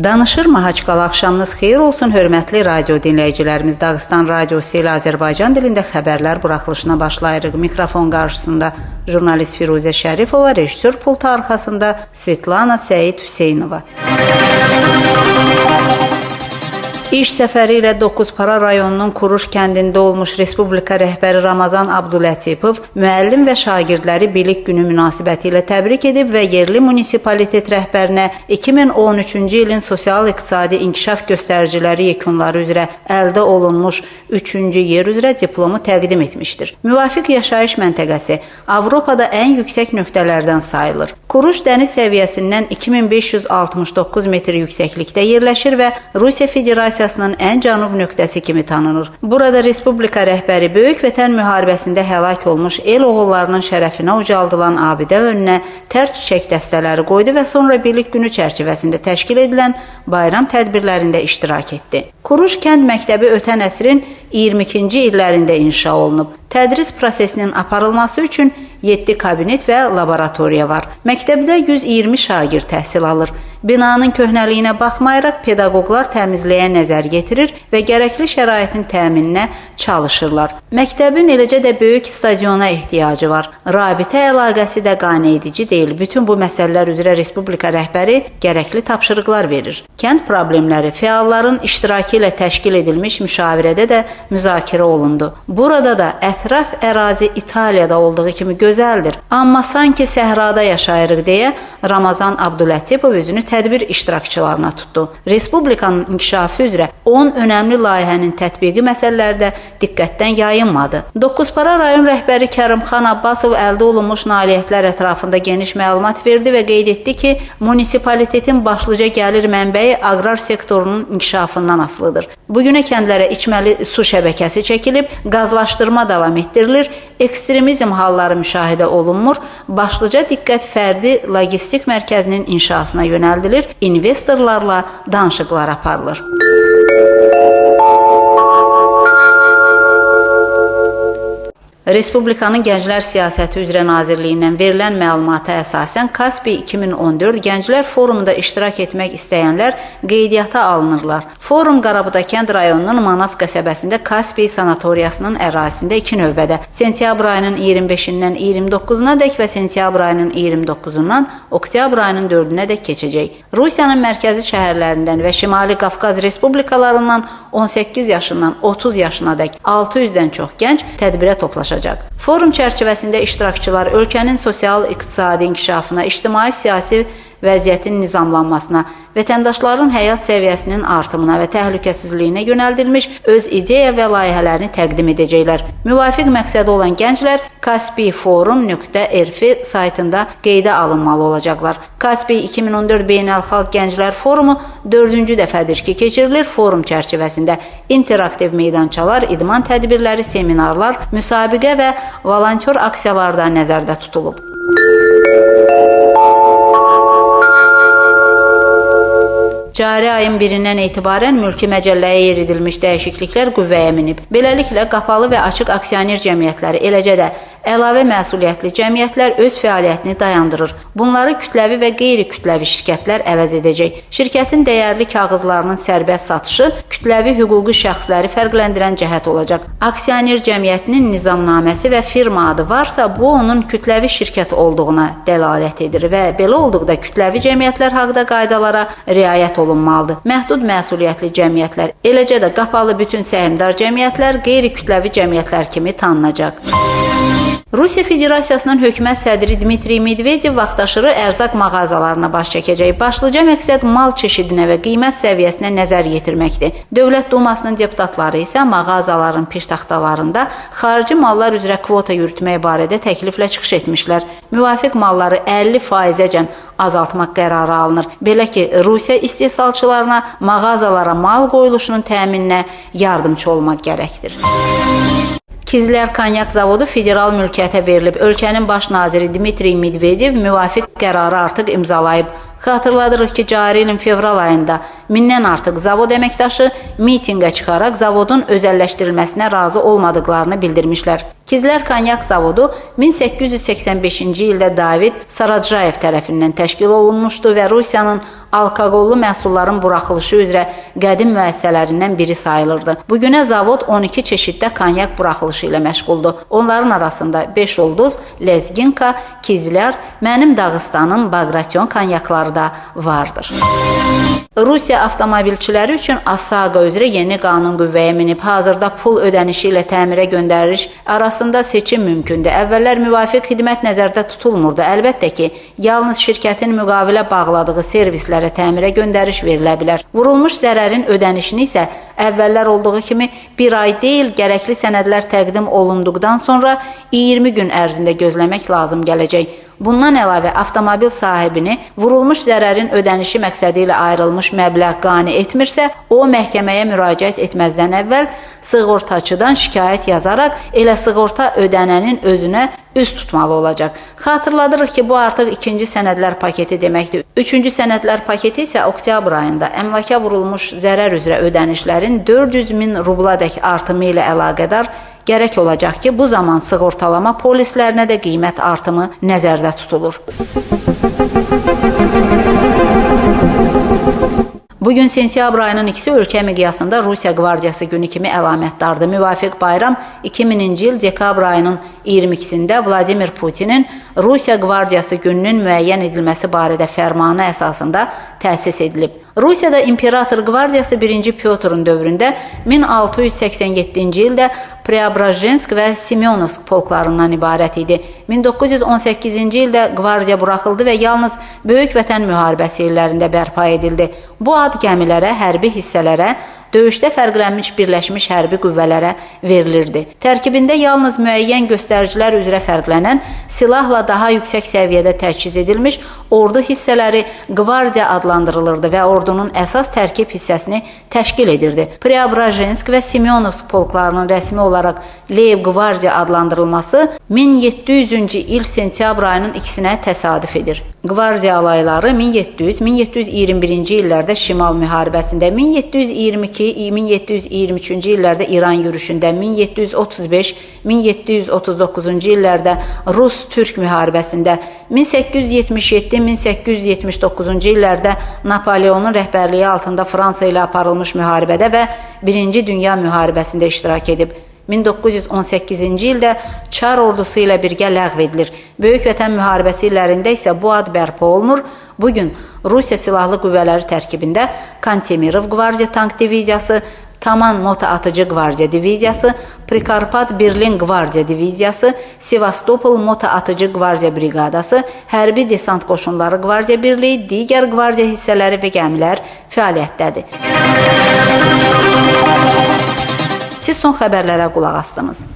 Danışır Mahaçqala, axşamınız xeyir olsun, hörmətli radio dinləyicilərimiz. Dağıstan Radiosu ilə Azərbaycan dilində xəbərlər buraxılışına başlayırıq. Mikrofon qarşısında jurnalist Firuzə Şərifova, rejissor pultu arxasında Svetlana Səid Hüseynova. İş səfəri ilə Dokuzpara rayonunun Kuruş kəndində olmuş Respublika rəhbəri Ramazan Abdulatipov müəllim və şagirdləri Bilik Günü münasibəti ilə təbrik edib və yerli munisipalitet rəhbərinə 2013-cü ilin sosial-iqtisadi inkişaf göstəriciləri yekunları üzrə əldə olunmuş 3-cü yer üzrə diplomu təqdim etmişdir. Müvafiq yaşayış məntəqəsi Avropada ən yüksək nöqtələrdən sayılır. Kuruş dəniz səviyyəsindən 2569 metr yüksəklikdə yerləşir və Rusiya Federasiyasının ən cənub nöqtəsi kimi tanınır. Burada Respublika rəhbəri Böyük Vətən müharibəsində həlak olmuş el oğullarının şərəfinə ucaldılan abidə önünə tər çiçək dəstələri qoydu və sonra Bilik Günü çərçivəsində təşkil edilən bayram tədbirlərində iştirak etdi. Kuruş kənd məktəbi ötən əsrin 22-ci illərində inşa olunub. Tədris prosesinin aparılması üçün 7 kabinet və laboratoriya var. Məktəbdə 120 şagird təhsil alır. Binanın köhnəliyinə baxmayaraq pedaqoqlar təmizliyə nəzər yetirir və gərəkli şəraitin təmininə çalışırlar. Məktəbin eləcə də böyük stadiona ehtiyacı var. Rabitə əlaqəsi də qaneedici deyil. Bütün bu məsələlər üzrə Respublika rəhbəri gərəkli tapşırıqlar verir. Kənd problemləri fəalların iştirakı ilə təşkil edilmiş müşavirədə də müzakirə olundu. Burada da ətraf ərazi İtaliyada olduğu kimi gözəldir. Amma sanki səhrada yaşayırıq deyə Ramazan Abdulatipov özünü tədbir iştirakçılarına tutdu. Respublikanın inkişafı üzrə 10 önəmli layihənin tətbiqi məsələləri də diqqətdən yayınmadı. Dokuzpara rayon rəhbəri Kərimxan Abbasov əldə olunmuş nailiyyətlər ətrafında geniş məlumat verdi və qeyd etdi ki, munisipalitetin başlıca gəlir mənbəyi aqrar sektorunun inkişafından asılıdır. Bugünə kəndlərə içməli su şəbəkəsi çəkilib, qazlaşdırma davam etdirilir, ekstremizm halları müşahidə olunmur, başlıca diqqət fərdi logistik mərkəzinin inşasına yönəldilir, investorlarla danışıqlar aparılır. Respublikanın Gənclər Siyasəti üzrə Nazirliyindən verilən məlumata əsasən Kaspi 2014 Gənclər Forumunda iştirak etmək istəyənlər qeydiyyata alınırlar. Forum Qarabudakənd rayonunun Manas qəsəbəsində Kaspi sanatoriyasının ərazisində 2 növbədə sentyabr ayının 25-dən 29-na dək və sentyabr ayının 29-dan oktyabr ayının 4-nə dək keçəcək. Rusiyanın mərkəzi şəhərlərindən və Şimali Qafqaz Respublikalarından 18 yaşından 30 yaşına dək 600-dən çox gənc tədbirə toplaşacaq. Forum çərçivəsində iştirakçılar ölkənin sosial-iqtisadi inkişafına, ictimai-siyasi vəziyyətin nizamlanmasına, vətəndaşların həyat səviyyəsinin artımına və təhlükəsizliyinə yönəldilmiş öz ideya və layihələrini təqdim edəcəklər. Müvafiq məqsədi olan gənclər kaspiforum.rf saytında qeydə alınmalı olacaqlar. Kaspi 2014 Beynəlxalq Gənclər Forumu 4-cü dəfədir ki, keçirilir. Forum çərçivəsində interaktiv meydançalar, idman tədbirləri, seminarlar, müsabiqə və volontyor aksiyalar da nəzərdə tutulub. Cari ayın 1-dən etibarən mülki məcəlləyə yer edilmiş dəyişikliklər qüvvəyə minib. Beləliklə, qapalı və açıq aksioner cəmiyyətləri, eləcə də əlavə məsuliyyətli cəmiyyətlər öz fəaliyyətini dayandırır. Bunları kütləvi və qeyri-kütləvi şirkətlər əvəz edəcək. Şirkətin dəyərli kağızlarının sərbəst satışı kütləvi hüquqi şəxsləri fərqləndirən cəhət olacaq. Aksioner cəmiyyətinin nizamnaməsi və firma adı varsa, bu onun kütləvi şirkət olduğuna dəlalət edir və belə olduqda kütləvi cəmiyyətlər haqqında qaydalara riayət olunmalıdır. Məhdud məsuliyyətli cəmiyyətlər, eləcə də qapalı bütün səhmdar cəmiyyətlər qeyri-kütləvi cəmiyyətlər kimi tanınacaq. Rusiya Federasiyasının hökumət sədri Dmitri Medvedev vaxtaşırı ərzaq mağazalarına baş çəkəcək. Başlıca məqsəd mal çeşidinə və qiymət səviyyəsinə nəzər yetirməkdir. Dövlət Dumasının deputatları isə mağazaların piştaxtalarında xarici mallar üzrə kvota yürütmək barədə təkliflə çıxış etmişlər. Müvafiq malları 50%-əcən azaltmaq qərarı alınır. Belə ki, Rusiya istehsalçılarına mağazalara mal qoyuluşunun təmininə yardımçı olmaq gərəkdir. Kizlər Konyak zavodu federal mülkiyyətə verilib. Ölkənin baş naziri Dmitri Medvedev müvafiq qərarı artıq imzalayıb. Xatırladırıq ki, cari ilin fevral ayında 1000-dən artıq zavod əməkdaşı mitinqə çıxaraq zavodun özəlləşdirilməsinə razı olmadıqlarını bildirmişlər. Kizlər Konyak zavodu 1885-ci ildə David Saradjayev tərəfindən təşkil olunmuşdu və Rusiyanın alkoqollu məhsulların buraxılışı üzrə qədim müəssisələrindən biri sayılırdı. Bugünə zavod 12 çeşiddə konyak buraxılışı ilə məşğuldur. Onların arasında 5 ulduz, Lezginka, Kizlər, Mənim Dağıstanım, Bagration konyakları da vardır. Rusiya avtomobilçiləri üçün ASAQA üzrə yeni qanun qüvvəyə minib. Hazırda pul ödənişi ilə təmirə göndəriş arasında seçim mümkündür. Əvvəllər müvafiq xidmət nəzərdə tutulmurdu. Əlbəttə ki, yalnız şirkətin müqavilə bağladığı servislərə təmirə göndəriş verilə bilər. Vurulmuş zərərin ödənişini isə əvvəllər olduğu kimi bir ay deyil, gərəkli sənədlər təqdim olunduqdan sonra 20 gün ərzində gözləmək lazım gələcək. Bundan əlavə avtomobil sahibini vurulmuş zərərin ödənişi məqsədi ilə ayrılmış məbləğ qane etmirsə, o məhkəməyə müraciət etməzdən əvvəl sığortaçıdan şikayət yazaraq elə sığorta ödənənin özünə üz tutmalı olacaq. Xatırladırıq ki, bu artıq ikinci sənədlər paketi deməkdir. Üçüncü sənədlər paketi isə oktyabr ayında əmlaka vurulmuş zərər üzrə ödənişlərin 400 min rubladək artımı ilə əlaqədar gərək olacaq ki, bu zaman sığortalama polislərinə də qiymət artımı nəzərdə tutulur. Bugün sentyabr ayının ikisi ölkə miqyasında Rusiya Qvardiyası günü kimi əlamətdardır. Müvafiq bayram 2000-ci il dekabr ayının 22-sində Vladimir Putinin Rusiya Qvardiyası gününün müəyyən edilməsi barədə fərmanı əsasında təsis edilib. Rusiyada İmperator Qvardiyası 1-ci Pyotrun dövründə 1687-ci ildə Preobrazhensk və Semyonovsk polklarından ibarət idi. 1918-ci ildə qvardiya buraxıldı və yalnız Böyük Vətən müharibəsi illərində bərpa edildi. Bu ad gəmilərə, hərbi hissələrə, döyüşdə fərqlənmiş birləşmiş hərbi qüvvələrə verilirdi. Tərkibində yalnız müəyyən göstəricilər üzrə fərqlənən, silahla daha yüksək səviyyədə təchiz edilmiş ordu hissələri qvardiya adlandırılırdı və ordunun əsas tərkib hissəsini təşkil edirdi. Preobrazhensk və Semyonovsk polklarının rəsmi olaraq Lev Qvardiya adlandırılması 1700-cü il sentyabr ayının ikisinə təsadüf edir. Qvardiya alayları 1700-1721-ci illərdə Şimal müharibəsində, 1722-1723-cü illərdə İran yürüşündə, 1735-1739-cu illərdə Rus-Türk müharibəsində, 1877-1879-cu illərdə Napoleonun rəhbərliyi altında Fransa ilə aparılmış müharibədə və Birinci Dünya müharibəsində iştirak edib. 1918-ci ildə Çar ordusu ilə birgə ləğv edilir. Böyük Vətən müharibəsi illərində isə bu ad bərpa olunur. Bugün Rusiya Silahlı Qüvvələri tərkibində Kantemirov Qvardiya Tank Diviziyası, Taman Mota Atıcı Qvardiya Diviziyası, Prikarpat Berlin Qvardiya Diviziyası, Sevastopol Mota Atıcı Qvardiya Briqadası, Hərbi Desant Qoşunları Qvardiya Birliyi, digər qvardiya hissələri və gəmilər fəaliyyətdədir. Siz son xəbərlərə qulaq asdınız.